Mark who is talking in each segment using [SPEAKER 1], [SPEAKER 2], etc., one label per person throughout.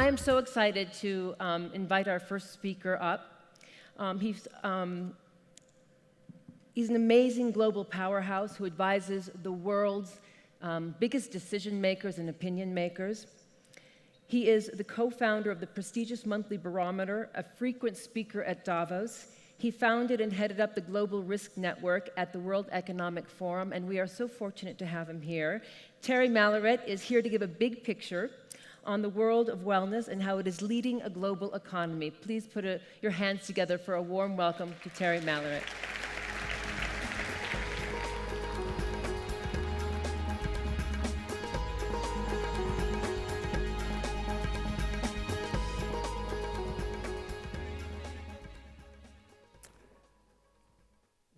[SPEAKER 1] I am so excited to invite our first speaker up. He's an amazing global powerhouse who advises the world's biggest decision makers and opinion makers. He is the co-founder of the prestigious monthly Barometer, a frequent speaker at Davos. He founded and headed up the Global Risk Network at the World Economic Forum, and we are so fortunate to have him here. Thierry Malleret is here to give a big picture on the world of wellness and how it is leading a global economy. Please put your hands together for a warm welcome to Thierry Malleret.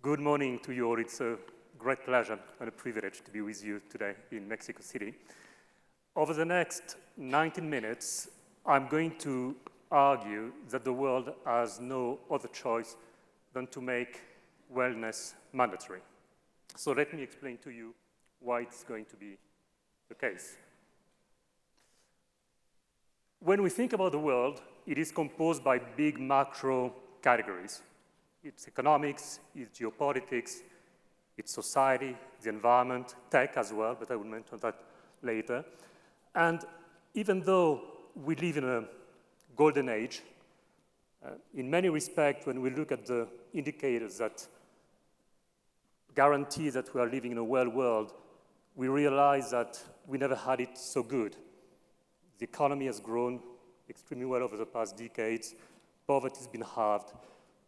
[SPEAKER 2] Good morning to you all. It's a great pleasure and a privilege to be with you today in Mexico City. Over the next 19 minutes, I'm going to argue that the world has no other choice than to make wellness mandatory. So let me explain to you why it's going to be the case. When we think about the world, it is composed by big macro categories. It's economics, it's geopolitics, it's society, the environment, tech as well, but I will mention that later. And even though we live in a golden age, in many respects, when we look at the indicators that guarantee that we are living in a well world, we realize that we never had it so good. The economy has grown extremely well over the past decades. Poverty has been halved.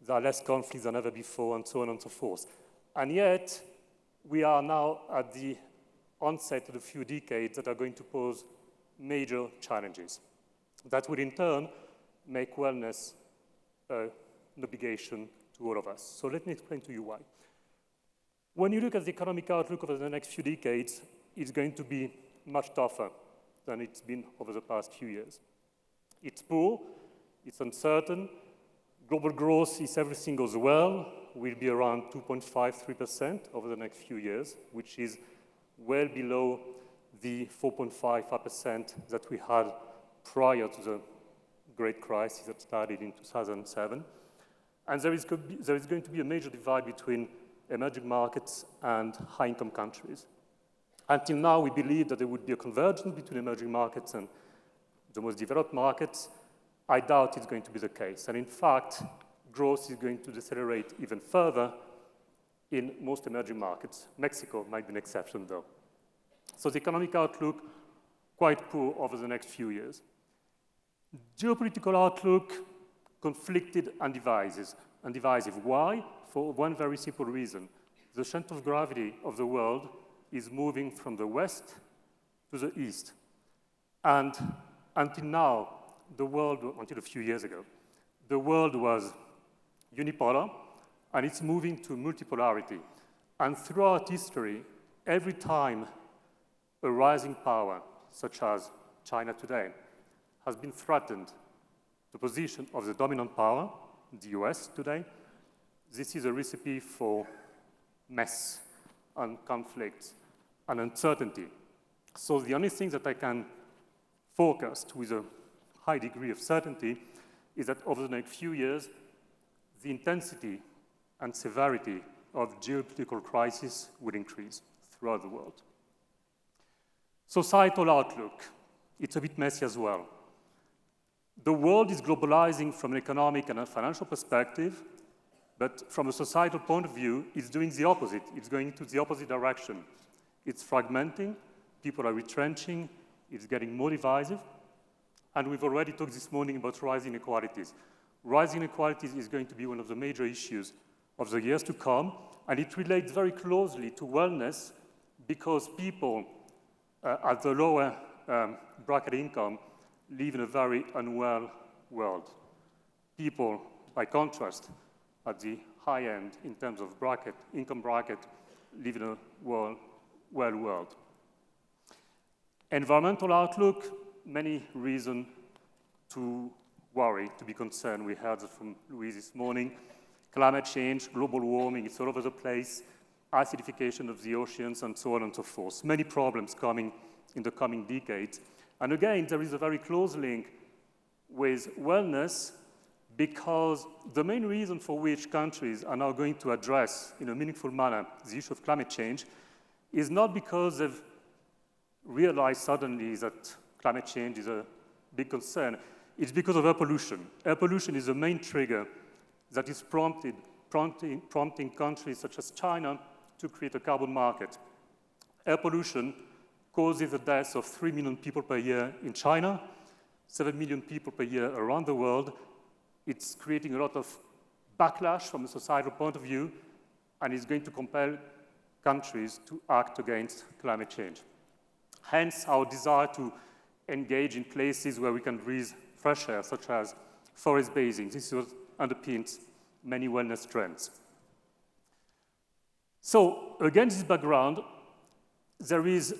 [SPEAKER 2] There are less conflicts than ever before, and so on and so forth. And yet, we are now at the onset of a few decades that are going to pose major challenges. That would, in turn, make wellness an obligation to all of us. So let me explain to you why. When you look at the economic outlook over the next few decades, it's going to be much tougher than it's been over the past few years. It's poor, it's uncertain. Global growth, if everything goes well, will be around 2.53% over the next few years, which is well below the 4.55% that we had prior to the great crisis that started in 2007. And there is going to be a major divide between emerging markets and high-income countries. Until now, we believed that there would be a convergence between emerging markets and the most developed markets. I doubt it's going to be the case. And in fact, growth is going to decelerate even further in most emerging markets. Mexico might be an exception, though. So the economic outlook, quite poor over the next few years. Geopolitical outlook, conflicted and divisive. Why? For one very simple reason. The center of gravity of the world is moving from the west to the east. And until now, the world, until a few years ago, the world was unipolar, and it's moving to multipolarity. And throughout history, every time a rising power, such as China today, has been threatened, the position of the dominant power, the US today, this is a recipe for mess and conflict and uncertainty. So the only thing that I can forecast with a high degree of certainty is that over the next few years, the intensity and severity of geopolitical crisis will increase throughout the world. Societal outlook, it's a bit messy as well. The world is globalizing from an economic and a financial perspective, but from a societal point of view, it's doing the opposite. It's going into the opposite direction. It's fragmenting, people are retrenching, it's getting more divisive, and we've already talked this morning about rising inequalities. Rising inequalities is going to be one of the major issues of the years to come, and it relates very closely to wellness because people at the lower bracket income live in a very unwell world. People, by contrast, at the high end in terms of income bracket, live in a well world. Environmental outlook, many reasons to worry, to be concerned. We heard from Louise this morning. Climate change, global warming, it's all over the place, acidification of the oceans, and so on and so forth. Many problems coming in the coming decades. And again, there is a very close link with wellness because the main reason for which countries are now going to address in a meaningful manner the issue of climate change is not because they've realized suddenly that climate change is a big concern. It's because of air pollution. Air pollution is the main trigger that is prompting countries such as China to create a carbon market. Air pollution causes the deaths of 3 million people per year in China, 7 million people per year around the world. It's creating a lot of backlash from a societal point of view, and it's going to compel countries to act against climate change. Hence, our desire to engage in places where we can breathe fresh air, such as forest bathing. This is what underpins many wellness trends. So, against this background, there is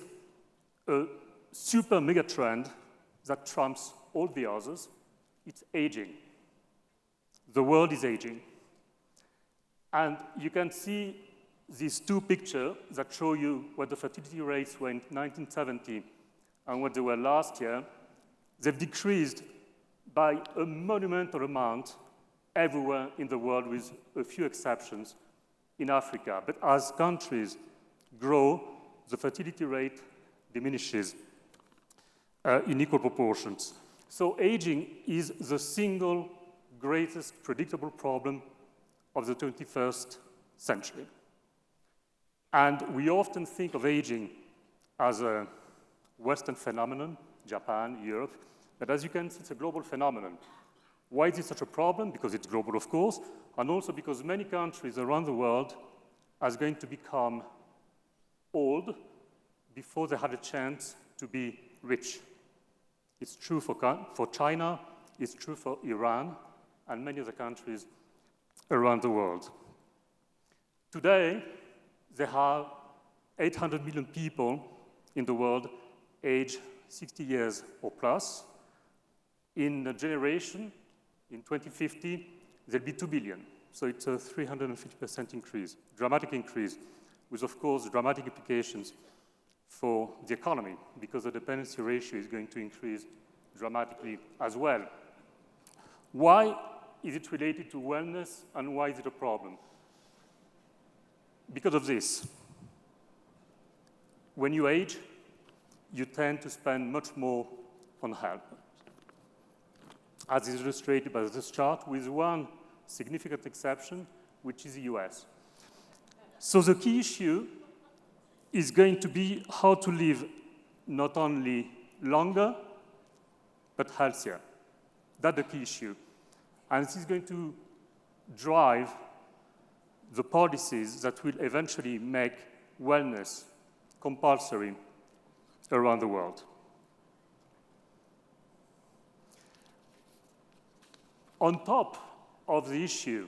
[SPEAKER 2] a super mega trend that trumps all the others. It's aging. The world is aging. And you can see these two pictures that show you what the fertility rates were in 1970 and what they were last year. They've decreased by a monumental amount everywhere in the world, with a few exceptions in Africa. But as countries grow, the fertility rate diminishes in equal proportions. So aging is the single greatest predictable problem of the 21st century. And we often think of aging as a Western phenomenon, Japan, Europe, but as you can see, it's a global phenomenon. Why is it such a problem? Because it's global, of course, and also because many countries around the world are going to become old before they had a chance to be rich. It's true for China, it's true for Iran, and many other countries around the world. Today, there are 800 million people in the world aged 60 years or plus. In a generation, in 2050, there'll be 2 billion. So it's a 350% increase, dramatic increase, with, of course, dramatic implications for the economy, because the dependency ratio is going to increase dramatically as well. Why is it related to wellness, and why is it a problem? Because of this. When you age, you tend to spend much more on health, as is illustrated by this chart, with one significant exception, which is the US. So the key issue is going to be how to live not only longer, but healthier. That's the key issue. And this is going to drive the policies that will eventually make wellness compulsory around the world. On top of the issue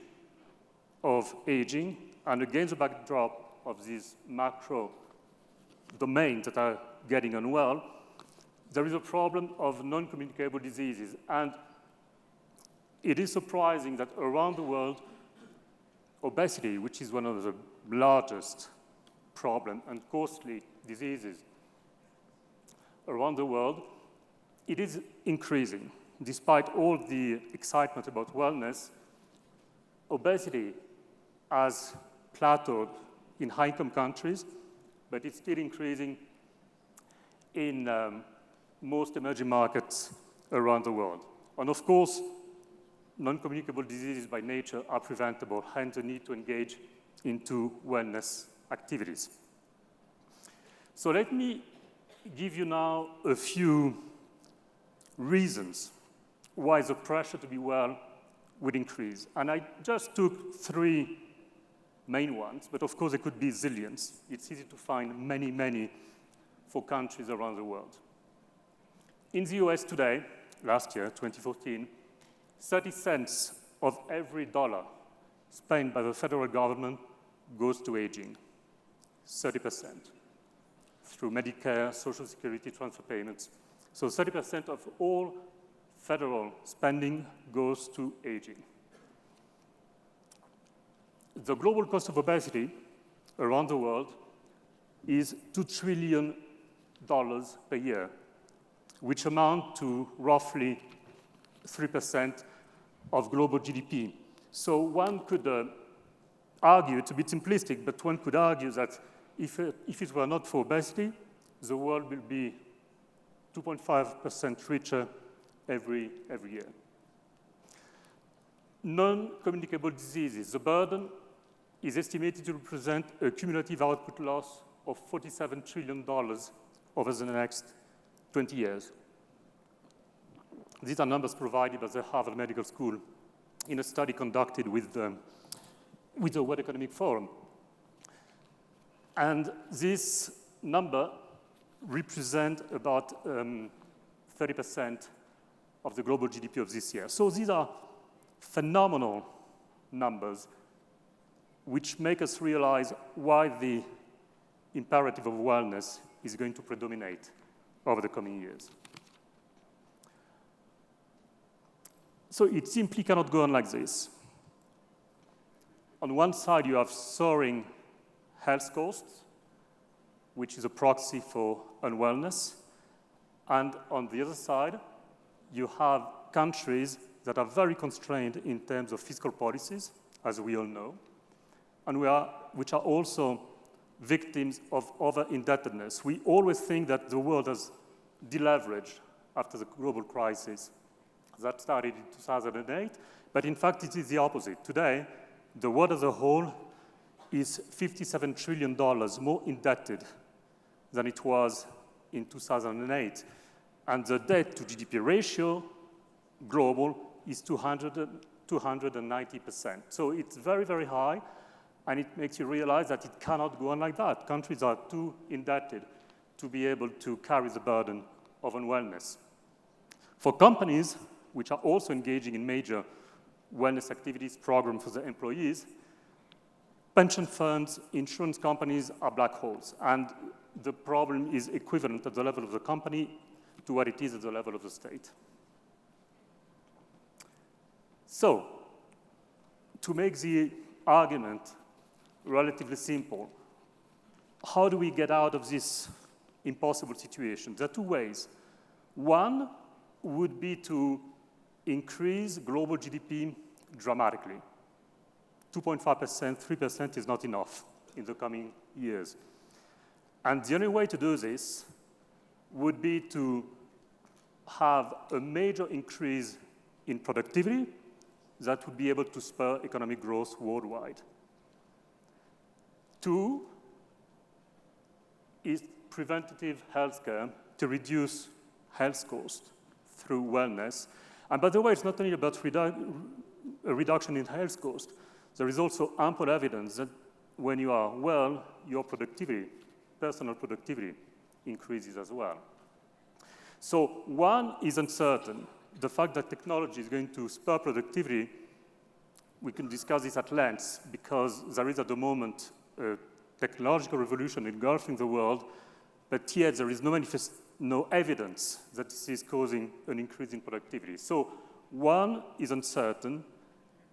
[SPEAKER 2] of aging, and against the backdrop of these macro domains that are getting unwell, there is a problem of non-communicable diseases. And it is surprising that around the world, obesity, which is one of the largest problem and costly diseases around the world, it is increasing. Despite all the excitement about wellness, obesity has plateaued in high-income countries, but it's still increasing in most emerging markets around the world. And of course, non-communicable diseases by nature are preventable, hence the need to engage into wellness activities. So let me give you now a few reasons why the pressure to be well would increase. And I just took 3 main ones, but of course there could be zillions. It's easy to find many, many for countries around the world. In the US today, last year, 2014, 30 cents of every dollar spent by the federal government goes to aging, 30%, through Medicare, Social Security, transfer payments. So 30% of all federal spending goes to aging. The global cost of obesity around the world is $2 trillion per year, which amount to roughly 3% of global GDP. So one could argue, it's a bit simplistic, but one could argue that if it were not for obesity, the world will be 2.5% richer every year. Non-communicable diseases. The burden is estimated to represent a cumulative output loss of $47 trillion over the next 20 years. These are numbers provided by the Harvard Medical School in a study conducted with the World Economic Forum. And this number represents about 30% of the global GDP of this year. So these are phenomenal numbers which make us realize why the imperative of wellness is going to predominate over the coming years. So it simply cannot go on like this. On one side, you have soaring health costs, which is a proxy for unwellness. And on the other side, you have countries that are very constrained in terms of fiscal policies, as we all know, and which are also victims of over-indebtedness. We always think that the world has deleveraged after the global crisis that started in 2008, but in fact it is the opposite. Today, the world as a whole is $57 trillion more indebted than it was in 2008. And the debt to GDP ratio, global, is 290%. So it's very, very high, and it makes you realize that it cannot go on like that. Countries are too indebted to be able to carry the burden of unwellness. For companies, which are also engaging in major wellness activities programs for their employees, pension funds, insurance companies are black holes. And the problem is equivalent at the level of the company to what it is at the level of the state. So, to make the argument relatively simple, how do we get out of this impossible situation? There are two ways. One would be to increase global GDP dramatically. 2.5%, 3% is not enough in the coming years. And the only way to do this would be to have a major increase in productivity that would be able to spur economic growth worldwide. Two is preventative healthcare to reduce health costs through wellness. And by the way, it's not only about a reduction in health costs. There is also ample evidence that when you are well, your productivity, personal productivity, increases as well. So one is uncertain. The fact that technology is going to spur productivity, we can discuss this at length because there is at the moment a technological revolution engulfing the world, but yet there is no evidence that this is causing an increase in productivity. So one is uncertain,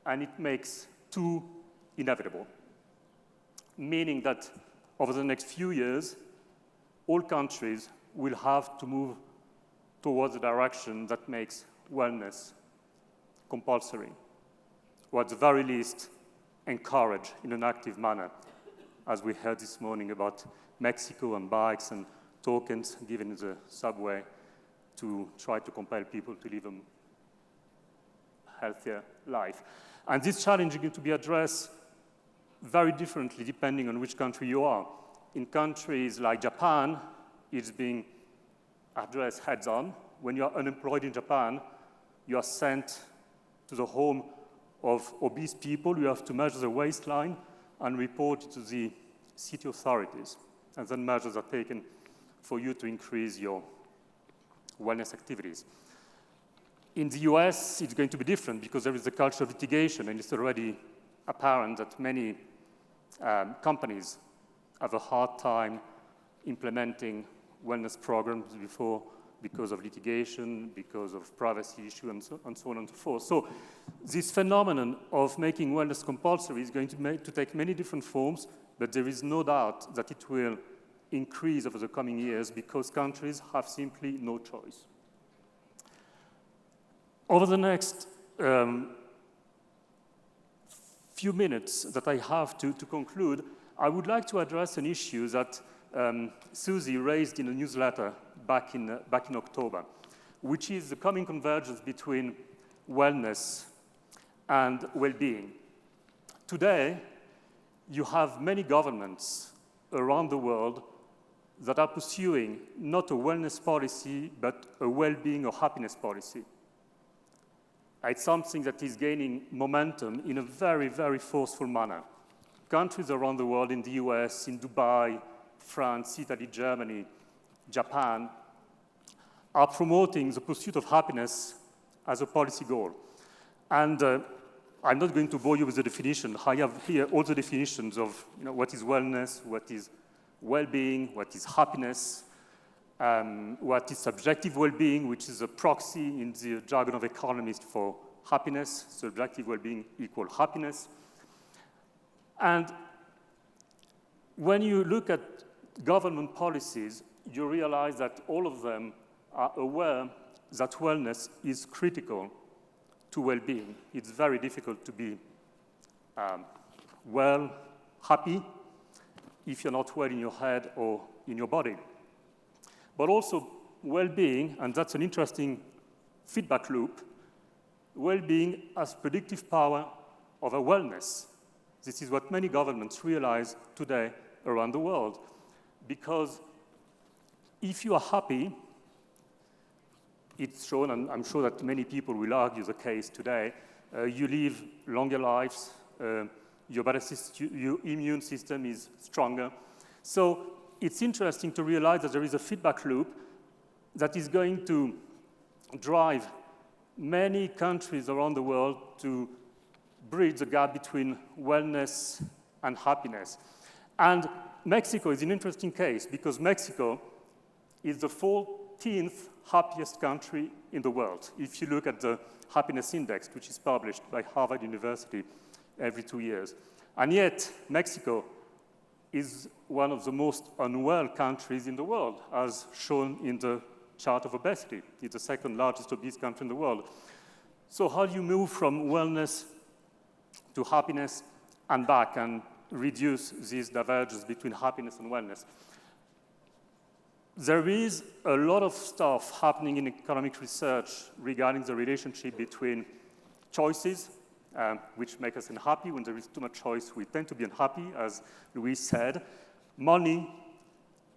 [SPEAKER 2] and it makes two inevitable, meaning that over the next few years, all countries will have to move towards a direction that makes wellness compulsory, or at the very least, encourage in an active manner, as we heard this morning about Mexico and bikes and tokens given in the subway to try to compel people to live a healthier life. And this challenge is going to be addressed very differently depending on which country you are. In countries like Japan, it's being addressed heads-on. When you are unemployed in Japan, you are sent to the home of obese people. You have to measure the waistline and report it to the city authorities. And then measures are taken for you to increase your wellness activities. In the US, it's going to be different because there is a culture of litigation, and it's already apparent that many companies have a hard time implementing wellness programs because of litigation, because of privacy issues, and so on and so forth. So this phenomenon of making wellness compulsory is going to take many different forms, but there is no doubt that it will increase over the coming years because countries have simply no choice. Over the next few minutes that I have to conclude, I would like to address an issue that Susie raised in a newsletter back in October, which is the coming convergence between wellness and well-being. Today, you have many governments around the world that are pursuing not a wellness policy, but a well-being or happiness policy. It's something that is gaining momentum in a very, very forceful manner. Countries around the world, in the US, in Dubai, France, Italy, Germany, Japan, are promoting the pursuit of happiness as a policy goal. And I'm not going to bore you with the definition. I have here all the definitions of what is wellness, what is well-being, what is happiness, what is subjective well-being, which is a proxy in the jargon of economists for happiness. Subjective well-being equals happiness. And when you look at government policies, you realize that all of them are aware that wellness is critical to well-being. It's very difficult to be happy, if you're not well in your head or in your body. But also well-being, and that's an interesting feedback loop, well-being has predictive power over wellness. This is what many governments realize today around the world. Because if you are happy, it's shown, and I'm sure that many people will argue the case today, you live longer lives, your immune system is stronger. So it's interesting to realize that there is a feedback loop that is going to drive many countries around the world to bridge the gap between wellness and happiness. And Mexico is an interesting case because Mexico is the 14th happiest country in the world. If you look at the happiness index, which is published by Harvard University every 2 years. And yet, Mexico is one of the most unwell countries in the world, as shown in the chart of obesity. It's the second largest obese country in the world. So how do you move from wellness to happiness and back and reduce this divergence between happiness and wellness? There is a lot of stuff happening in economic research regarding the relationship between choices, which make us unhappy. When there is too much choice, we tend to be unhappy, as Louis said. Money,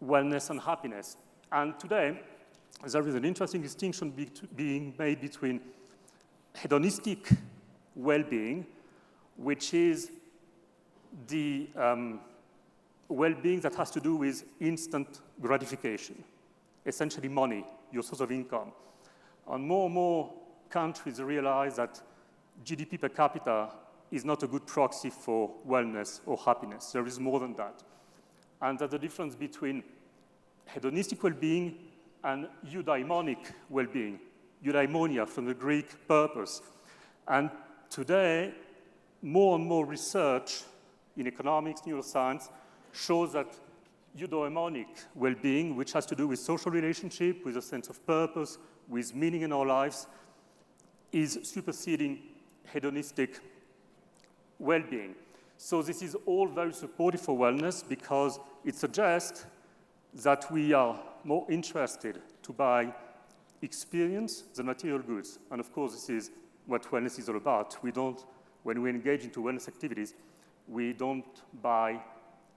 [SPEAKER 2] wellness, and happiness. And today, there is an interesting distinction being made between hedonistic well-being, which is the well-being that has to do with instant gratification, essentially money, your source of income. And more countries realize that GDP per capita is not a good proxy for wellness or happiness. There is more than that. And that the difference between hedonistic well-being and eudaimonic well-being, eudaimonia from the Greek purpose. And today, more and more research in economics, neuroscience, shows that eudaimonic well-being, which has to do with social relationship, with a sense of purpose, with meaning in our lives, is superseding hedonistic well-being. So this is all very supportive for wellness because it suggests that we are more interested to buy experience than material goods. And of course, this is what wellness is all about. We don't, when we engage into wellness activities, we don't buy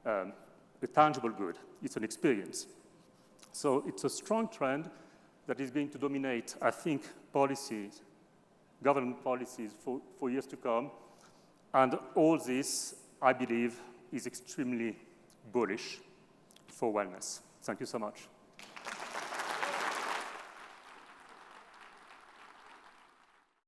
[SPEAKER 2] a tangible good. It's an experience. So it's a strong trend that is going to dominate, I think, policies, government policies for years to come. And all this, I believe, is extremely bullish for wellness. Thank you so much.